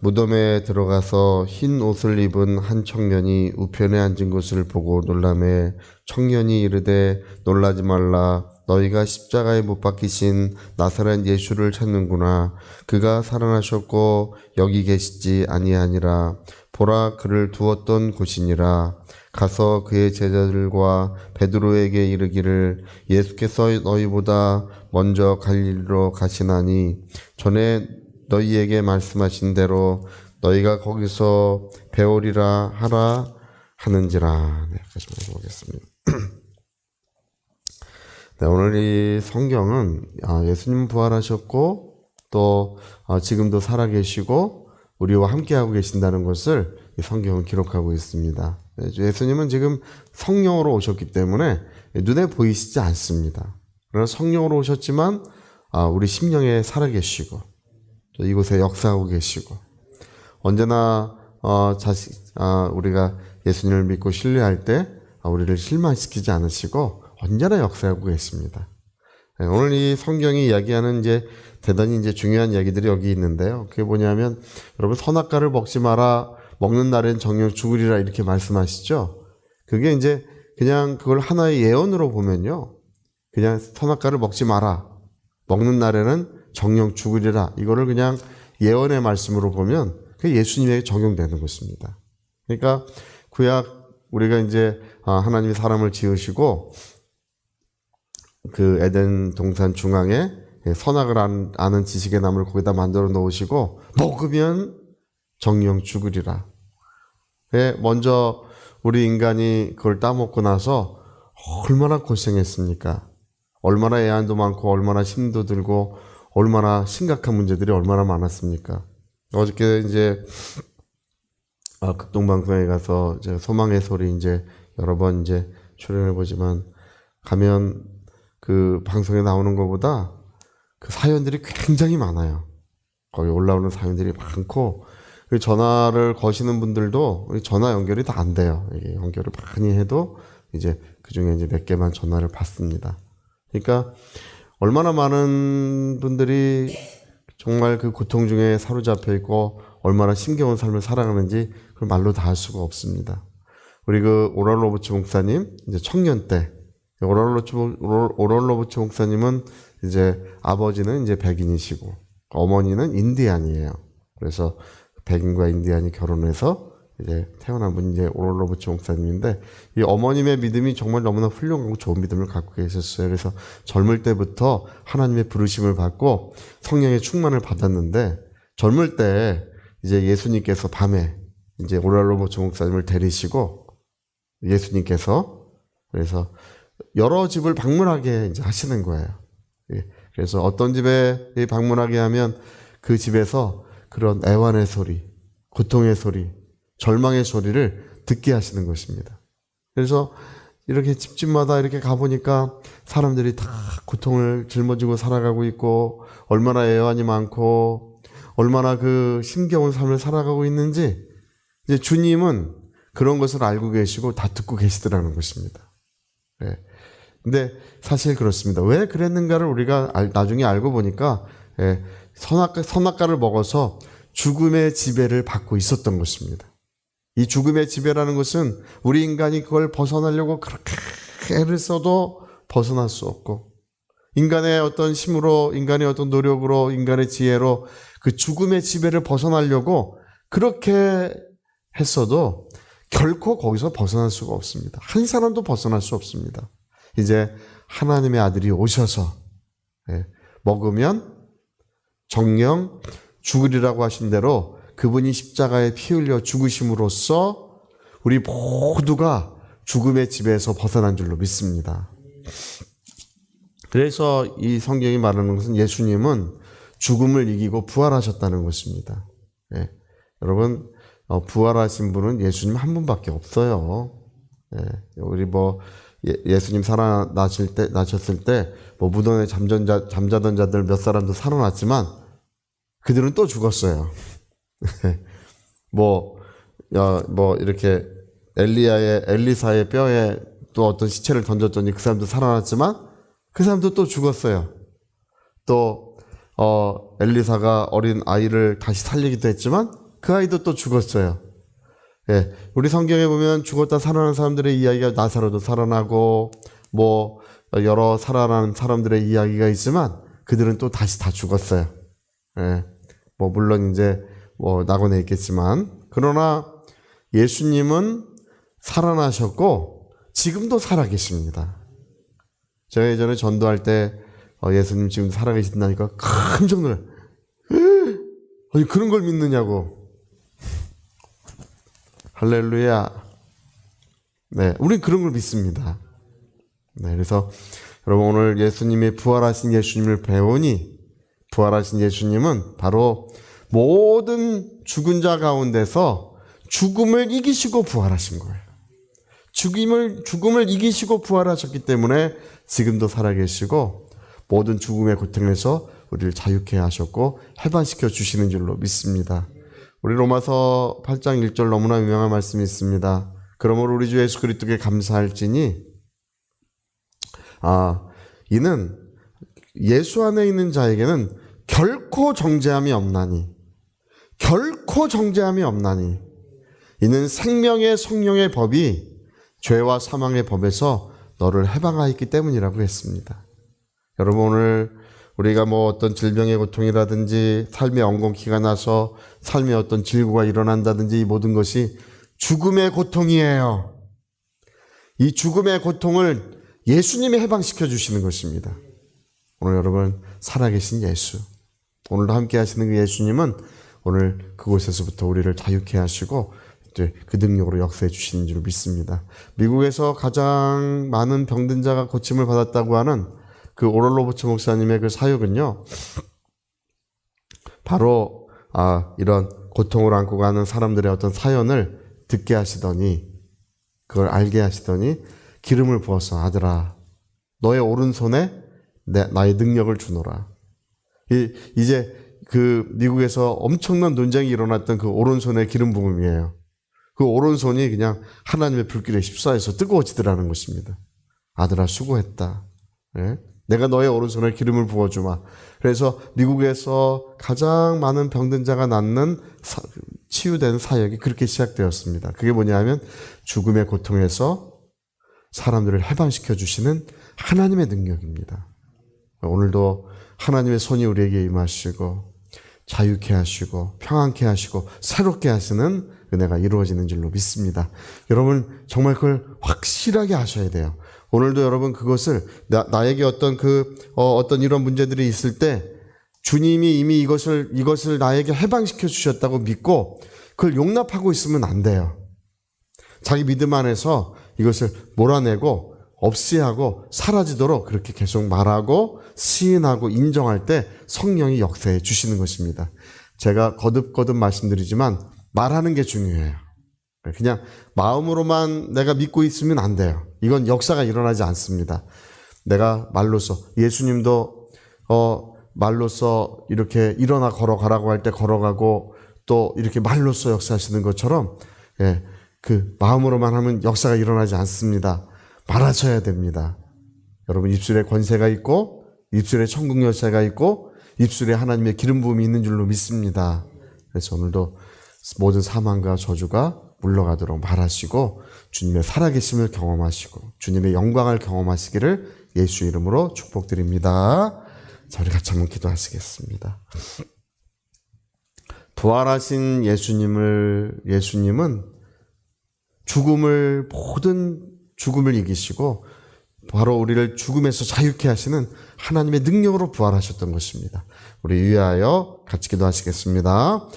무덤에 들어가서 흰 옷을 입은 한 청년이 우편에 앉은 것을 보고 놀라매 청년이 이르되 놀라지 말라. 너희가 십자가에 못 박히신 나사렛 예수를 찾는구나. 그가 살아나셨고 여기 계시지 아니하니라. 보라, 그를 두었던 곳이니라. 가서 그의 제자들과 베드로에게 이르기를 예수께서 너희보다 먼저 갈릴리로 가시나니 전에 너희에게 말씀하신 대로 너희가 거기서 배우리라 하라 하는지라. 네, 다시 말씀하겠습니다. 네, 오늘 이 성경은 예수님 부활하셨고 또 지금도 살아계시고 우리와 함께하고 계신다는 것을 이 성경은 기록하고 있습니다. 예수님은 지금 성령으로 오셨기 때문에 눈에 보이시지 않습니다. 그러나 성령으로 오셨지만 우리 심령에 살아계시고 또 이곳에 역사하고 계시고 언제나 우리가 예수님을 믿고 신뢰할 때 우리를 실망시키지 않으시고 언제나 역사하고 계십니다. 오늘 이 성경이 이야기하는 대단히 중요한 이야기들이 여기 있는데요. 그게 뭐냐면 여러분 선악과를 먹지 마라. 먹는 날엔 정녕 죽으리라 이렇게 말씀하시죠. 그게 그냥 그걸 하나의 예언으로 보면요. 그냥 선악과를 먹지 마라. 먹는 날에는 정녕 죽으리라. 이거를 그냥 예언의 말씀으로 보면 그게 예수님에게 적용되는 것입니다. 그러니까 구약 우리가 하나님이 사람을 지으시고 그 에덴 동산 중앙에 선악을 아는 지식의 나무를 거기다 만들어 놓으시고 먹으면 정녕 죽으리라. 먼저 우리 인간이 그걸 따먹고 나서 얼마나 고생했습니까? 얼마나 애환도 많고 얼마나 힘도 들고 얼마나 심각한 문제들이 얼마나 많았습니까? 어저께 극동방송에 가서 소망의 소리 여러 번 출연해 보지만 가면 그 방송에 나오는 것보다 그 사연들이 굉장히 많아요. 거기 올라오는 사연들이 많고 전화를 거시는 분들도 전화 연결이 다 안 돼요. 이게 연결을 많이 해도 그 중에 몇 개만 전화를 받습니다. 그러니까 얼마나 많은 분들이 정말 그 고통 중에 사로잡혀 있고 얼마나 힘겨운 삶을 살아가는지 그걸 말로 다 할 수가 없습니다. 우리 그 오랄 로버츠 목사님 청년 때 오랄 로버츠 목사님은 아버지는 백인이시고 어머니는 인디안이에요. 그래서 백인과 인디안이 결혼해서 태어난 분이 오랄 로버츠 목사님인데 이 어머님의 믿음이 정말 너무나 훌륭하고 좋은 믿음을 갖고 계셨어요. 그래서 젊을 때부터 하나님의 부르심을 받고 성령의 충만을 받았는데 젊을 때 예수님께서 밤에 오랄 로버츠 목사님을 데리시고 예수님께서 그래서 여러 집을 방문하게 하시는 거예요. 그래서 어떤 집에 방문하게 하면 그 집에서 그런 애환의 소리, 고통의 소리, 절망의 소리를 듣게 하시는 것입니다. 그래서 이렇게 집집마다 이렇게 가보니까 사람들이 다 고통을 짊어지고 살아가고 있고 얼마나 애환이 많고 얼마나 그 힘겨운 삶을 살아가고 있는지 주님은 그런 것을 알고 계시고 다 듣고 계시더라는 것입니다. 근데 사실 그렇습니다. 왜 그랬는가를 우리가 나중에 알고 보니까 선악과를 먹어서 죽음의 지배를 받고 있었던 것입니다. 이 죽음의 지배라는 것은 우리 인간이 그걸 벗어나려고 그렇게 애를 써도 벗어날 수 없고 인간의 어떤 힘으로 인간의 어떤 노력으로 인간의 지혜로 그 죽음의 지배를 벗어나려고 그렇게 했어도 결코 거기서 벗어날 수가 없습니다. 한 사람도 벗어날 수 없습니다. 하나님의 아들이 오셔서 먹으면 정녕 죽으리라고 하신 대로 그분이 십자가에 피 흘려 죽으심으로써 우리 모두가 죽음의 지배에서 벗어난 줄로 믿습니다. 그래서 이 성경이 말하는 것은 예수님은 죽음을 이기고 부활하셨다는 것입니다. 여러분 부활하신 분은 예수님 한 분밖에 없어요. 우리 예수님 나셨을 때 무덤에 잠자던 자들 몇 사람도 살아났지만 그들은 또 죽었어요. 이렇게 엘리사의 뼈에 또 어떤 시체를 던졌더니 그 사람도 살아났지만 그 사람도 또 죽었어요. 또 엘리사가 어린 아이를 다시 살리기도 했지만 그 아이도 또 죽었어요. 예, 우리 성경에 보면 죽었다 살아난 사람들의 이야기가 나사로도 살아나고 뭐 여러 살아난 사람들의 이야기가 있지만 그들은 또 다시 다 죽었어요. 예, 뭐 물론 이제 뭐 낙원에 있겠지만 그러나 예수님은 살아나셨고 지금도 살아계십니다. 제가 예전에 전도할 때 예수님 지금 살아계신다니까 깜짝 놀라요. 아니 그런 걸 믿느냐고. 할렐루야. 네, 우린 그런 걸 믿습니다. 네, 그래서 여러분 오늘 예수님이 부활하신 예수님을 배우니 부활하신 예수님은 바로 모든 죽은 자 가운데서 죽음을 이기시고 부활하신 거예요. 죽음을 이기시고 부활하셨기 때문에 지금도 살아계시고 모든 죽음의 고통에서 우리를 자유케 하셨고 해방시켜 주시는 줄로 믿습니다. 우리 로마서 8장 1절 너무나 유명한 말씀이 있습니다. 그러므로 우리 주 예수 그리스도께 감사할지니 이는 예수 안에 있는 자에게는 결코 정죄함이 없나니 이는 생명의 성령의 법이 죄와 사망의 법에서 너를 해방하였기 때문이라고 했습니다. 여러분 오늘 우리가 뭐 어떤 질병의 고통이라든지 삶의 엉겅퀴가 나서 삶의 어떤 질고가 일어난다든지 이 모든 것이 죽음의 고통이에요. 이 죽음의 고통을 예수님이 해방시켜 주시는 것입니다. 오늘 여러분 살아계신 예수, 오늘도 함께 하시는 그 예수님은 오늘 그곳에서부터 우리를 자유케 하시고 그 능력으로 역사해 주시는 줄 믿습니다. 미국에서 가장 많은 병든 자가 고침을 받았다고 하는 그 오롤로버츠 목사님의 그 사역은요, 바로 이런 고통을 안고 가는 사람들의 어떤 사연을 듣게 하시더니 그걸 알게 하시더니 기름을 부어서 아들아 너의 오른손에 나의 능력을 주노라. 이제 그 미국에서 엄청난 논쟁이 일어났던 그 오른손의 기름 부음이에요. 그 오른손이 그냥 하나님의 불길에 휩싸여서 뜨거워지더라는 것입니다. 아들아 수고했다. 네? 내가 너의 오른손에 기름을 부어주마. 그래서 미국에서 가장 많은 병든 자가 낫는 치유된 사역이 그렇게 시작되었습니다. 그게 뭐냐면 죽음의 고통에서 사람들을 해방시켜 주시는 하나님의 능력입니다. 오늘도 하나님의 손이 우리에게 임하시고 자유케 하시고 평안케 하시고 새롭게 하시는 은혜가 이루어지는 줄로 믿습니다. 여러분 정말 그걸 확실하게 아셔야 돼요. 오늘도 여러분 그것을 나에게 어떤 이런 문제들이 있을 때 주님이 이미 이것을 나에게 해방시켜 주셨다고 믿고 그걸 용납하고 있으면 안 돼요. 자기 믿음 안에서 이것을 몰아내고 없이하고 사라지도록 그렇게 계속 말하고 시인하고 인정할 때 성령이 역사해 주시는 것입니다. 제가 거듭거듭 말씀드리지만 말하는 게 중요해요. 그냥 마음으로만 내가 믿고 있으면 안 돼요. 이건 역사가 일어나지 않습니다. 내가 말로써 예수님도 말로써 이렇게 일어나 걸어가라고 할 때 걸어가고 또 이렇게 말로써 역사하시는 것처럼 그 마음으로만 하면 역사가 일어나지 않습니다. 말하셔야 됩니다. 여러분 입술에 권세가 있고 입술에 천국 열쇠가 있고 입술에 하나님의 기름 부음이 있는 줄로 믿습니다. 그래서 오늘도 모든 사망과 저주가 물러가도록 말하시고 주님의 살아계심을 경험하시고 주님의 영광을 경험하시기를 예수 이름으로 축복드립니다. 자, 우리 같이 한번 기도하시겠습니다. 부활하신 예수님은 모든 죽음을 이기시고 바로 우리를 죽음에서 자유케 하시는 하나님의 능력으로 부활하셨던 것입니다. 우리 위하여 같이 기도하시겠습니다.